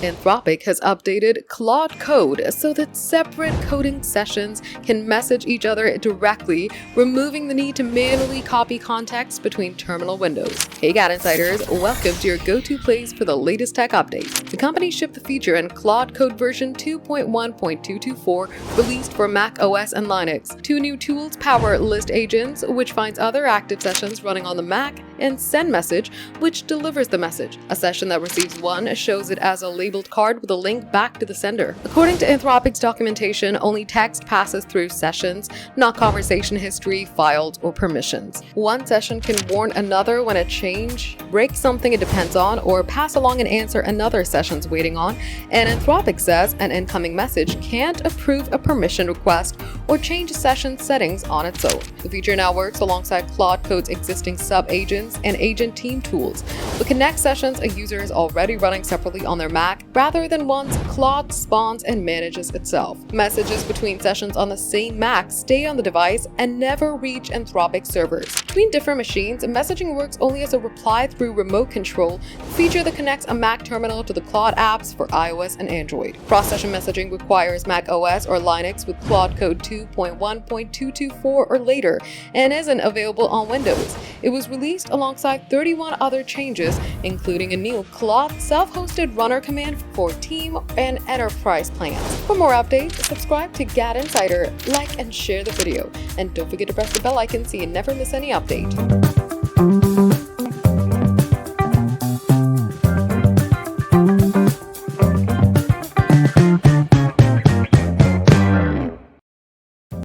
Anthropic has updated Claude Code so that separate coding sessions can message each other directly, removing the need to manually copy context between terminal windows. Hey GadInsiders, welcome to your go-to place for the latest tech updates. The company shipped the feature in Claude Code version 2.1.224, released for macOS and Linux. Two new tools power List Agents, which finds other active sessions running on the Mac, and Send Message, which delivers the message. A session that receives one shows it as a labeled card with a link back to the sender. According to Anthropic's documentation, only text passes through sessions, not conversation history, files, or permissions. One session can warn another when a change, break something it depends on, or pass along an answer another session's waiting on, and Anthropic says an incoming message can't approve a permission request or change a session settings on its own. The feature now works alongside Claude Code's existing sub-agents and agent team tools, but connects sessions a user is already running separately on their Mac, rather than ones Claude spawns and manages itself. Messages between sessions on the same Mac stay on the device and never reach Anthropic servers. Between different machines, messaging works only as a reply through remote control, a feature that connects a Mac terminal to the Claude apps for iOS and Android. Cross-session messaging requires macOS or Linux with Claude Code 2.1.224 or later, and isn't available on Windows. It was released alongside 31 other changes, including a new Claude self-hosted runner command for team and enterprise plans. For more updates, subscribe to GadInsider, like and share the video, and don't forget to press the bell icon so you never miss any update.